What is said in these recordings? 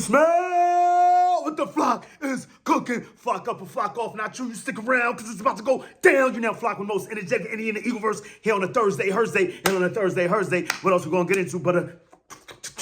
Smell what the flock is cooking. Flock up and flock off. Not true, you stick around because it's about to go down. You now flock with most energetic Indian and Eagleverse here on a Thursday. And on a Thursday. What else we gonna get into but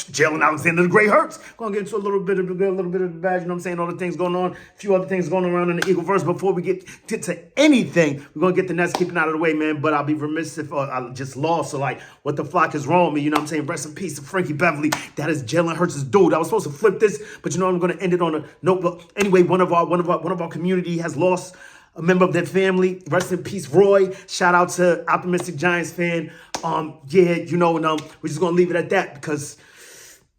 Jalen Alexander the Great Hurts. Gonna get into a little bit of the good, a little bit of the bad, you know what I'm saying? All the things going on, a few other things going around in the Eagleverse. Before we get to anything, we're gonna get the Nets keeping out of the way, man. But I'll be remiss if I just lost. So like, what the flock is wrong with me? You know what I'm saying? Rest in peace to Frankie Beverly. That is Jalen Hurts' dude. I was supposed to flip this, but you know I'm gonna end it on a note. But anyway, one of our community has lost a member of their family. Rest in peace, Roy. Shout out to Optimistic Giants fan. Yeah, you know, and we're just gonna leave it at that because.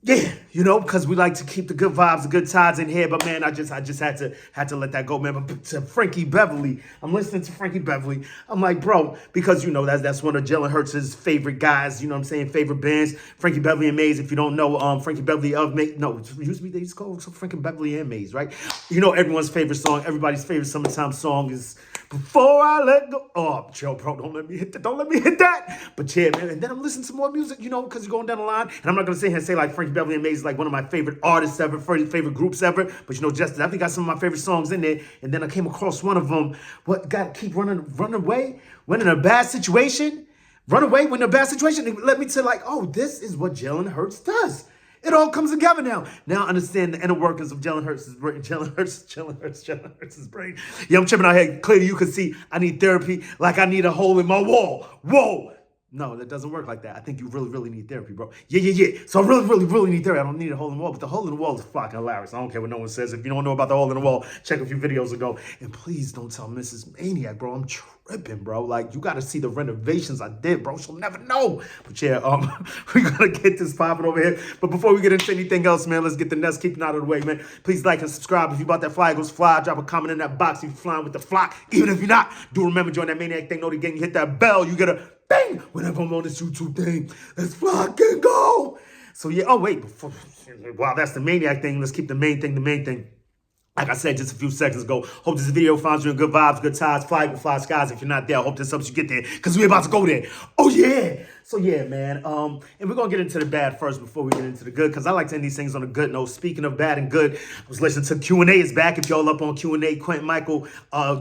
Yeah, you know, because we like to keep the good vibes, the good tides in here. But man, I just had to let that go, man. But to Frankie Beverly, I'm listening to Frankie Beverly. I'm like, bro, because you know that's one of Jalen Hurts' favorite guys. You know what I'm saying? Favorite bands. Frankie Beverly and Maze. If you don't know, Frankie Beverly of Maze. No, it used to be they used to call Frankie Beverly and Maze, right? You know, everyone's favorite song, everybody's favorite summertime song is Before I Let Go. Oh, chill, bro, don't let me hit that. Don't let me hit that. But yeah, man. And then I'm listening to more music, you know, because you're going down the line. And I'm not gonna sit here and say like Frankie Beverly and Maze is like one of my favorite artists ever, favorite groups ever. But you know, just definitely got some of my favorite songs in there. And then I came across one of them. What got to keep running away when in a bad situation? Run away when in a bad situation. It led me to like, oh, this is what Jalen Hurts does. It all comes together now. Now I understand the inner workings of Jalen Hurts' brain. Jalen Hurts' brain. Yeah, I'm tripping out here. Clearly you can see I need therapy like I need a hole in my wall. Whoa. No, that doesn't work like that. I think you really need therapy, bro. Yeah. So I really need therapy. I don't need a hole in the wall, but the hole in the wall is fucking hilarious. I don't care what no one says. If you don't know about the hole in the wall, check a few videos ago. And please don't tell Mrs. Maniac, bro. I'm tripping, bro. Like, you got to see the renovations I did, bro. She'll never know. But yeah, we're going to get this popping over here. But before we get into anything else, man, let's get the Nets keeping out of the way, man. Please like and subscribe. If you bought that fly, goes fly. Drop a comment in that box if you're flying with the flock. Even if you're not, do remember, join that Maniac thing. Know the gang. You hit that bell. You get a bang whenever I'm on this YouTube thing. Let's fucking go. So yeah, oh wait, wow, that's the Maniac thing. Let's keep the main thing. Like I said just a few seconds ago, hope this video finds you in good vibes, good tides, fly with fly skies. If you're not there, I hope this helps you get there because we're about to go there. Oh yeah. So yeah, man. And we're gonna get into the bad first before we get into the good, because I like to end these things on a good note. Speaking of bad and good, I was listening to Q&A is back. If y'all up on Q&A, Quentin Michael,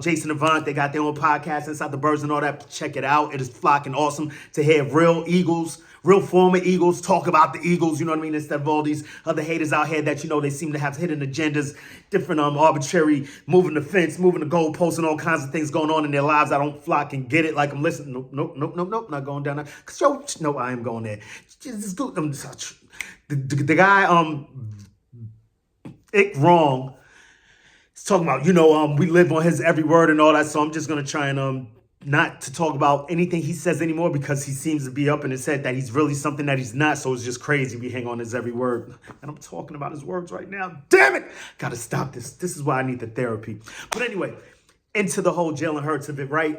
Jason Avant, they got their own podcast, Inside the Birds and all that. Check it out. It is flocking awesome to hear real Eagles, real former Eagles talk about the Eagles, you know what I mean? Instead of all these other haters out here that, you know, they seem to have hidden agendas, different arbitrary, moving the fence, moving the goalposts, and all kinds of things going on in their lives. I don't flock and get it. Like, I'm listening. Nope, not going down there. Because, yo, no, I am going there. Just do, the guy, Ick Wrong, is talking about, you know, we live on his every word and all that, so I'm just going to try and, not to talk about anything he says anymore because he seems to be up in his head that he's really something that he's not. So it's just crazy. We hang on his every word. And I'm talking about his words right now. Damn it. Got to stop this. This is why I need the therapy. But anyway, into the whole Jalen Hurts of it, right?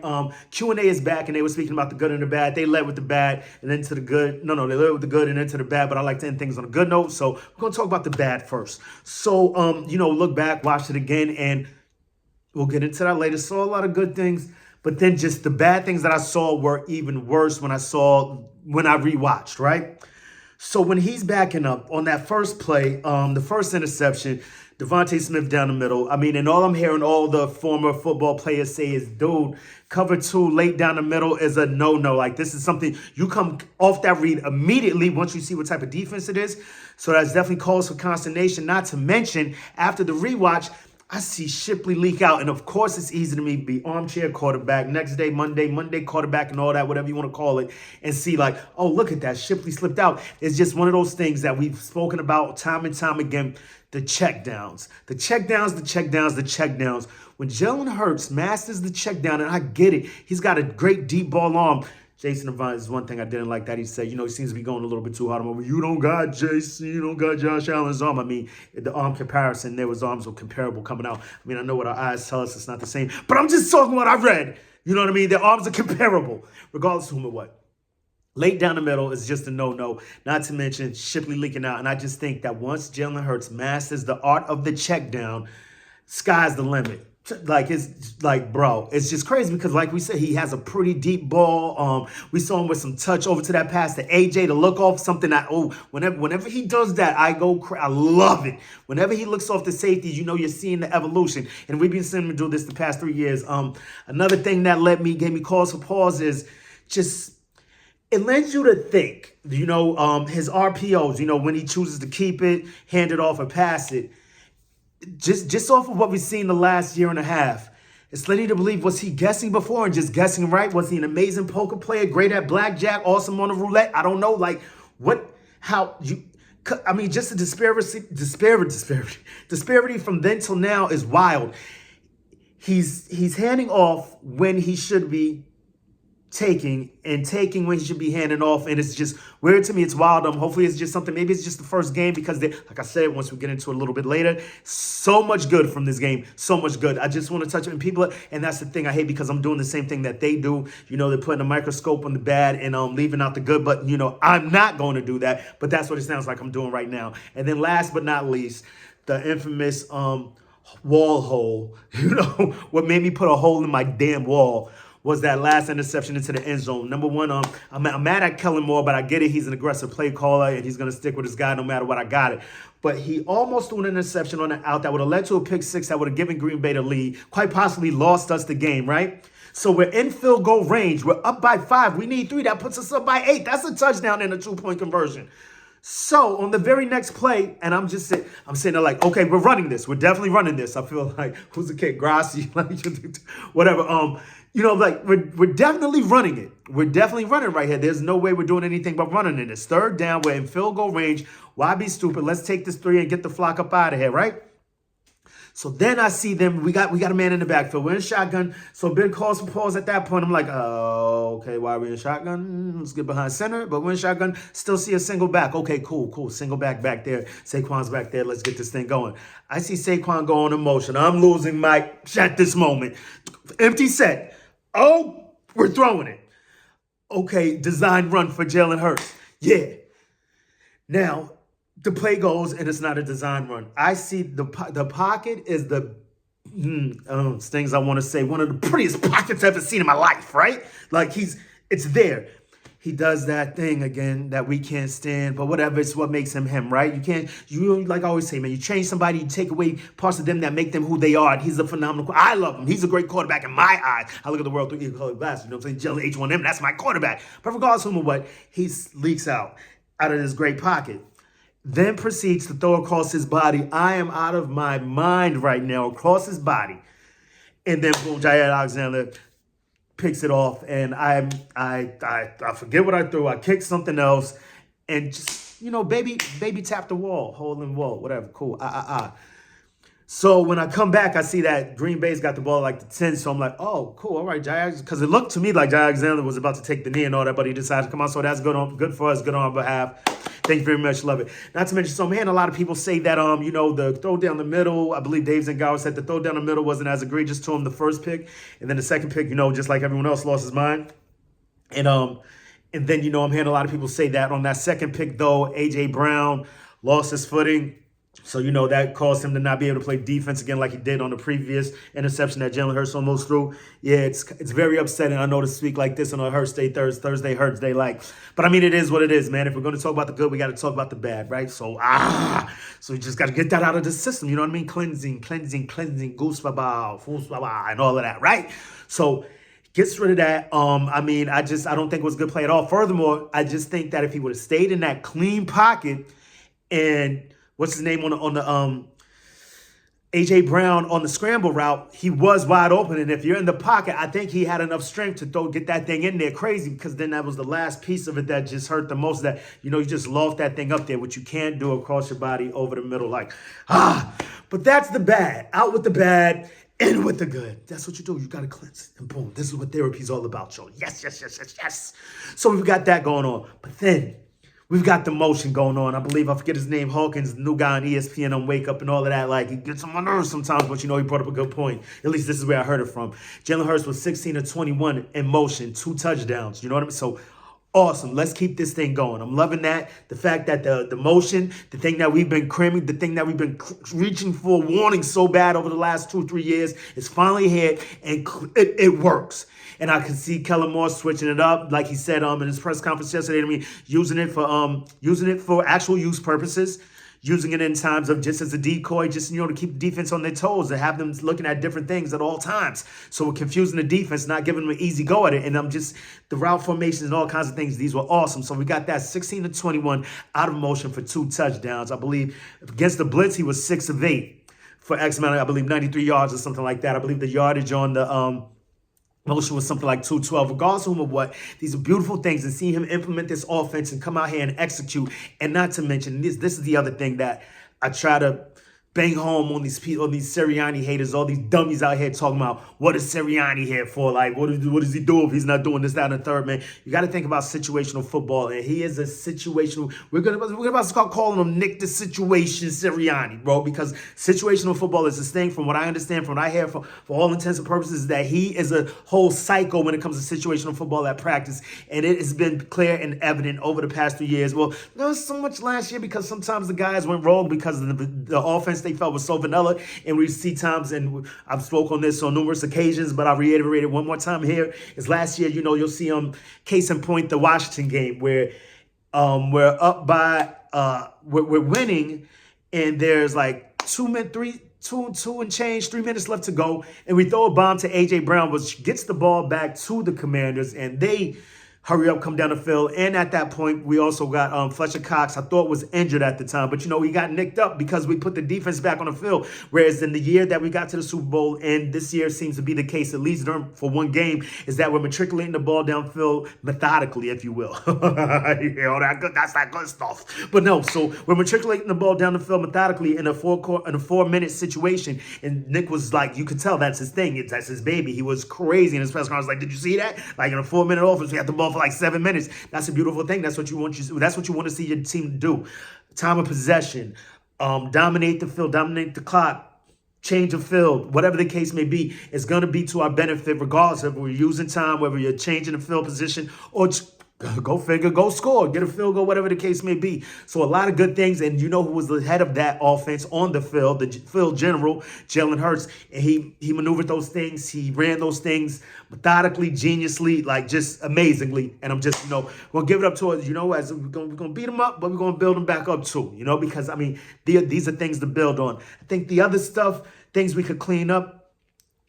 Q&A is back and they were speaking about the good and the bad. They led with the bad and then to the good. No, they led with the good and then to the bad. But I like to end things on a good note. So we're going to talk about the bad first. So, you know, look back, watch it again, and we'll get into that later. Saw a lot of good things. But then just the bad things that I saw were even worse when I rewatched, right? So when he's backing up on that first play, the first interception, Devontae Smith down the middle. I mean, and all I'm hearing all the former football players say is, dude, cover two late down the middle is a no-no. Like, this is something you come off that read immediately once you see what type of defense it is. So that's definitely cause for consternation. Not to mention, after the rewatch, I see Shipley leak out, and of course it's easy to me to be armchair quarterback, next day, Monday quarterback and all that, whatever you want to call it, and see like, oh, look at that, Shipley slipped out. It's just one of those things that we've spoken about time and time again, the checkdowns. The checkdowns. When Jalen Hurts masters the checkdown, and I get it, he's got a great deep ball arm. Jason Avant is one thing I didn't like that he said, you know, he seems to be going a little bit too hard on him. You don't got JC, you don't got Josh Allen's arm. I mean, the arm comparison, there was arms were comparable coming out. I mean, I know what our eyes tell us it's not the same, but I'm just talking what I read. You know what I mean? Their arms are comparable, regardless of whom or what. Late down the middle is just a no-no, not to mention Shipley leaking out. And I just think that once Jalen Hurts masters the art of the check down, sky's the limit. bro, it's just crazy because like we said, he has a pretty deep ball. We saw him with some touch over to that pass to AJ to look off something that, whenever he does that, I love it. Whenever he looks off the safeties, you're seeing the evolution. And we've been seeing him do this the past 3 years. Another thing that gave me cause for pause is just, it lends you to think, his RPOs, when he chooses to keep it, hand it off or pass it. Just off of what we've seen the last year and a half, it's letting you to believe, was he guessing before and just guessing right? Was he an amazing poker player, great at blackjack, awesome on the roulette? I don't know. Just the disparity from then till now is wild. He's handing off when he should be taking and taking when he should be handing off, and it's just weird to me. It's wild. Hopefully it's just something, maybe it's just the first game, because like I said, once we get into it a little bit later, so much good from this game, so much good. I just want to touch on people, and that's the thing I hate, because I'm doing the same thing that they do. They're putting a microscope on the bad and leaving out the good, but I'm not going to do that, but that's what it sounds like I'm doing right now. And then last but not least, the infamous wall hole. What made me put a hole in my damn wall was that last interception into the end zone. Number one, I'm mad at Kellen Moore, but I get it. He's an aggressive play caller, and he's going to stick with his guy no matter what. I got it. But he almost threw an interception on the out that would have led to a pick six that would have given Green Bay the lead, quite possibly lost us the game, right? So we're in field goal range. We're up by 5. We need 3. That puts us up by 8. That's a touchdown and a 2-point conversion. So on the very next play, and I'm sitting there like, okay, we're running this. We're definitely running this. I feel like, who's the kid? Grassi, whatever. We're definitely running it. We're definitely running right here. There's no way we're doing anything but running it. It's third down. We're in field goal range. Why be stupid? Let's take this 3 and get the flock up out of here, right? So then I see them. We got a man in the backfield. We're in shotgun. So big calls for pause at that point. I'm like, oh, okay, why are we in shotgun? Let's get behind center. But we're in shotgun. Still see a single back. Okay, cool. Single back there. Saquon's back there. Let's get this thing going. I see Saquon going in motion. I'm losing my at this moment. Empty set. Oh, we're throwing it. Okay, design run for Jalen Hurts. Yeah. Now, the play goes, and it's not a design run. I see the pocket is things I want to say, one of the prettiest pockets I've ever seen in my life, right? Like it's there. He does that thing again that we can't stand, but whatever, it's what makes him him, right? Like I always say, man, you change somebody, you take away parts of them that make them who they are. And he's a phenomenal, I love him. He's a great quarterback in my eyes. I look at the world through colored glasses, you know what I'm saying? Jelly H1M, that's my quarterback. But regardless of what, he leaks out of this great pocket. Then proceeds to throw across his body. I am out of my mind right now, across his body. And then boom, Jair Alexander picks it off, and I forget what I threw. I kicked something else, and just, baby tap the wall, hole in the wall, whatever, cool, So when I come back, I see that Green Bay's got the ball like the 10, so I'm like, oh, cool, all right, Jair, because it looked to me like Jair Alexander was about to take the knee and all that, but he decided to come on, so that's good for us, good on our behalf. Thank you very much, love it. Not to mention, so I'm hearing a lot of people say that, the throw down the middle, I believe Dave Zingaro said the throw down the middle wasn't as egregious to him the first pick, and then the second pick, just like everyone else, lost his mind. And then, I'm hearing a lot of people say that on that second pick, though, A.J. Brown lost his footing. So, that caused him to not be able to play defense again like he did on the previous interception that Jalen Hurts almost threw. Yeah, it's very upsetting. I know to speak like this on a Hurts Day, Thursday Hurts Day, but it is what it is, man. If we're going to talk about the good, we got to talk about the bad, right? So you just got to get that out of the system, you know what I mean? Cleansing, goose baba, foos baba, and all of that, right? So gets rid of that. I don't think it was a good play at all. Furthermore, I just think that if he would have stayed in that clean pocket and what's his name on the A.J. Brown on the scramble route, he was wide open. And if you're in the pocket, I think he had enough strength to get that thing in there crazy, because then that was the last piece of it that just hurt the most. That, you just loft that thing up there, which you can't do across your body over the middle. But that's the bad. Out with the bad, in with the good. That's what you do. You got to cleanse it. And boom, this is what therapy's all about, y'all. Yes. So we've got that going on. But then we've got the motion going on. I believe, I forget his name, Hawkins, the new guy on ESPN on Wake Up and all of that. He gets on my nerves sometimes, but he brought up a good point. At least this is where I heard it from. Jalen Hurts was 16 of 21 in motion, 2 touchdowns. You know what I mean? So Awesome. Let's keep this thing going. I'm loving that. The fact that the motion, the thing that we've been cramming, the thing that we've been reaching for, wanting so bad over the last 2-3 years is finally here, and it works. And I can see Kellen Moore switching it up, like he said in his press conference yesterday to me, using it for actual use purposes. Using it in times of just as a decoy, just, to keep the defense on their toes, to have them looking at different things at all times. So we're confusing the defense, not giving them an easy go at it. And the route formations and all kinds of things, these were awesome. So we got that 16-21 out of motion for 2 touchdowns. I believe against the blitz, he was 6 of 8 for X amount of, I believe, 93 yards or something like that. I believe the yardage on the motion was something like 212. Regardless of what, these are beautiful things, and seeing him implement this offense and come out here and execute. And not to mention, this is the other thing that I try to bang home on these people, on these Sirianni haters, all these dummies out here talking about what is Sirianni here for? Like, what does he do if he's not doing this, that, and the third, man? You got to think about situational football, and he is a situational. We're about to start calling him Nick the Situation Sirianni, bro, because situational football is this thing. From what I understand, from what I hear, for all intents and purposes, that he is a whole psycho when it comes to situational football at practice, and it has been clear and evident over the past 3 years. Well, not so much last year, because sometimes the guys went rogue because of the offense they felt was so vanilla, and we see times, and I've spoke on this on numerous occasions, but I'll reiterate it one more time here, is last year, you'll see case in point, the Washington game, where we're up by we're winning, and there's like 2 and change, 3 minutes left to go, and we throw a bomb to AJ Brown, which gets the ball back to the Commanders, and they hurry up, come down the field. And at that point, we also got Fletcher Cox, I thought was injured at the time. But, he got nicked up because we put the defense back on the field. Whereas in the year that we got to the Super Bowl, and this year seems to be the case, at least for one game, is that we're matriculating the ball downfield methodically, if you will. That's that good stuff. But no, so we're matriculating the ball down the field methodically in a 4-minute situation. And Nick was like, you could tell that's his thing. That's his baby. He was crazy in his press conference. Like, did you see that? Like, in a 4-minute offense, we had the ball for like 7 minutes. That's a beautiful thing. That's what you want to see your team do. Time of possession, dominate the field, dominate the clock, change of field, whatever the case may be, it's going to be to our benefit, regardless of whether we're using time, whether you're changing the field position, or go figure, go score, get a field goal, whatever the case may be. So a lot of good things, and who was the head of that offense on the field, the field general, Jalen Hurts, and he maneuvered those things, he ran those things methodically, geniusly, like just amazingly. And I'm just, going to give it up to us, as we're going to beat them up, but we're going to build them back up too, because, these are things to build on. I think the other stuff, things we could clean up,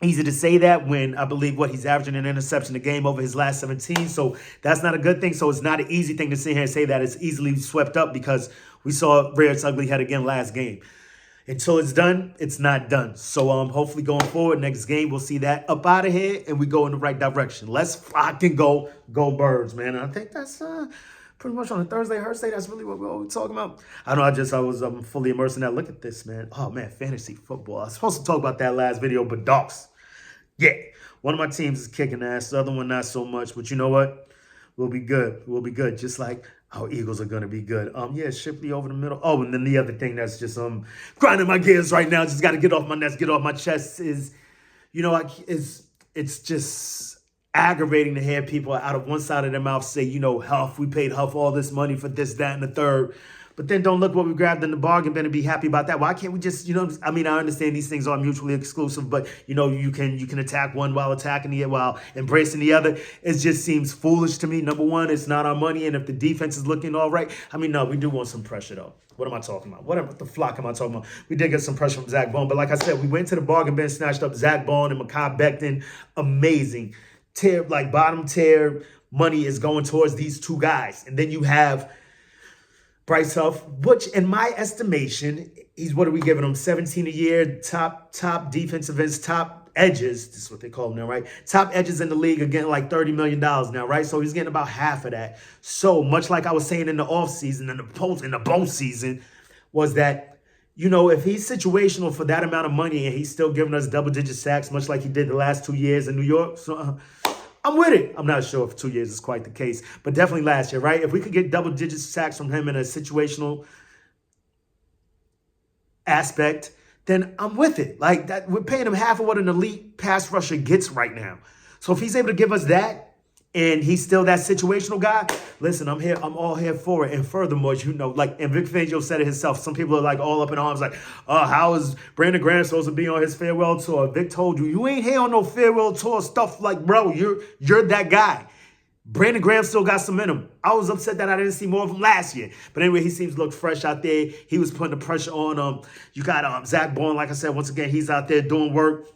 easy to say that when I believe he's averaging an interception a game over his last 17. So that's not a good thing. So it's not an easy thing to sit here and say that it's easily swept up, because we saw Raird's ugly head again last game. Until it's done, it's not done. So hopefully going forward, next game, we'll see that up out of here and we go in the right direction. Let's fucking go Birds, man. And I think that's pretty much on a Thursday, that's really what we're talking about. I know I was fully immersed in that. Look at this, man. Oh, man, fantasy football. I was supposed to talk about that last video, but dogs. Yeah, one of my teams is kicking ass. The other one, not so much. But you know what? We'll be good. We'll be good. Just like our Eagles are going to be good. Yeah, Shipley over the middle. Oh, and then the other thing that's just grinding my gears right now, just got to get off my nuts, get off my chest is, it's just aggravating to hear people out of one side of their mouth say, Huff, we paid Huff all this money for this, that, and the third. But then don't look what we grabbed in the bargain bin and be happy about that. Why can't we just, I understand these things are mutually exclusive, but, you can attack one while attacking the other, while embracing the other. It just seems foolish to me. Number one, it's not our money. And if the defense is looking all right, no, we do want some pressure, though. What am I talking about? What the flock am I talking about? We did get some pressure from Zach Baun. But like I said, we went to the bargain bin, snatched up Zach Baun and Mekhi Bechton. Amazing. Bottom tier money is going towards these two guys. And then you have Bryce Huff, which in my estimation, he's, what are we giving him? 17 a year, top defensive ends, top edges. This is what they call them now, right? Top edges in the league are getting like $30 million now, right? So he's getting about half of that. So much like I was saying in the offseason, in the bowl season, was that, if he's situational for that amount of money and he's still giving us double-digit sacks, much like he did the last 2 years in New York, so I'm with it. I'm not sure if 2 years is quite the case, but definitely last year, right? If we could get double-digit sacks from him in a situational aspect, then I'm with it. Like that, we're paying him half of what an elite pass rusher gets right now. So if he's able to give us that, and he's still that situational guy, listen, I'm all here for it. And furthermore, and Vic Fangio said it himself. Some people are like all up in arms, like, how is Brandon Graham supposed to be on his farewell tour? Vic told you ain't here on no farewell tour stuff. Like, bro, you're that guy. Brandon Graham still got some in him. I was upset that I didn't see more of him last year. But anyway, he seems to look fresh out there. He was putting the pressure on. You got Zach Baun, like I said, once again, he's out there doing work.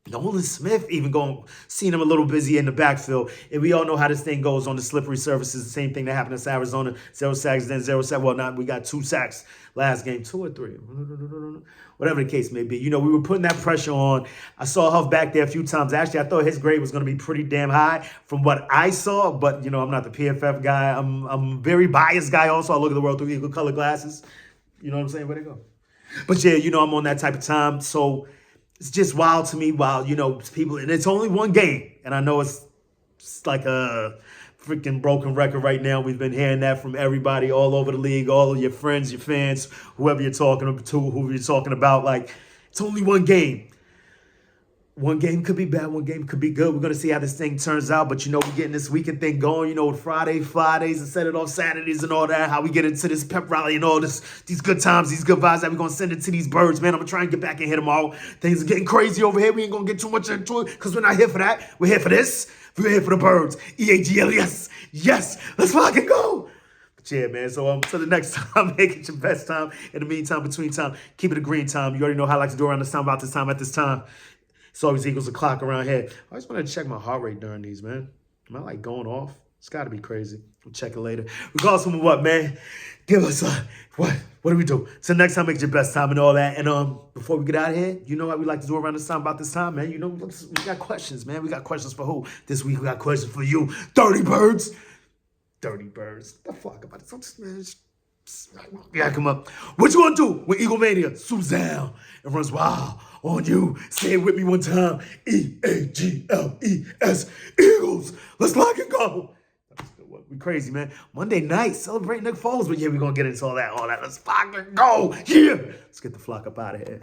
Nolan Smith even seeing him a little busy in the backfield. And we all know how this thing goes on the slippery surfaces. The same thing that happened in Arizona. 0 sacks, then 0 sacks. Well, we got 2 sacks last game. 2 or 3. Whatever the case may be. We were putting that pressure on. I saw Huff back there a few times. Actually, I thought his grade was going to be pretty damn high from what I saw. But, I'm not the PFF guy. I'm a very biased guy also. I look at the world through equal color glasses. You know what I'm saying? Where'd it go? But, yeah, I'm on that type of time. So it's just wild to me. Wild, people, and it's only one game. And I know it's like a freaking broken record right now. We've been hearing that from everybody all over the league, all of your friends, your fans, whoever you're talking to, who you're talking about. Like, it's only one game. One game could be bad, one game could be good. We're going to see how this thing turns out. But, we're getting this weekend thing going, with Fridays and set it off Saturdays and all that. How we get into this pep rally and all these good times, these good vibes that we're going to send it to these birds, man. I'm going to try and get back in here tomorrow. Things are getting crazy over here. We ain't going to get too much into it because we're not here for that. We're here for this. We're here for the birds. EAGLES. Yes. Let's fucking go. But yeah, man. So until the next time, make it your best time. In the meantime, between time, keep it a green time. You already know how I like to do around this time, about this time, at this time. It's always equals a clock around here. I always want to check my heart rate during these, man. Am I like going off? It's got to be crazy. We'll check it later. Regardless of what, man, give us what do we do? So next time, make it your best time and all that. And before we get out of here, you know what we like to do around this time, about this time, man. We got questions, man. We got questions for who? This week we got questions for you. Dirty Birds. Dirty Birds. The fuck about it? Man, yeah, come up. What you gonna do when Eagle Mania swoops down and runs wild on you? Say it with me one time. EAGLES. Eagles. Let's lock and go. We crazy, man. Monday night, celebrating Nick Foles. But yeah, we're gonna get into all that. Let's fucking go. Yeah. Let's get the flock up out of here.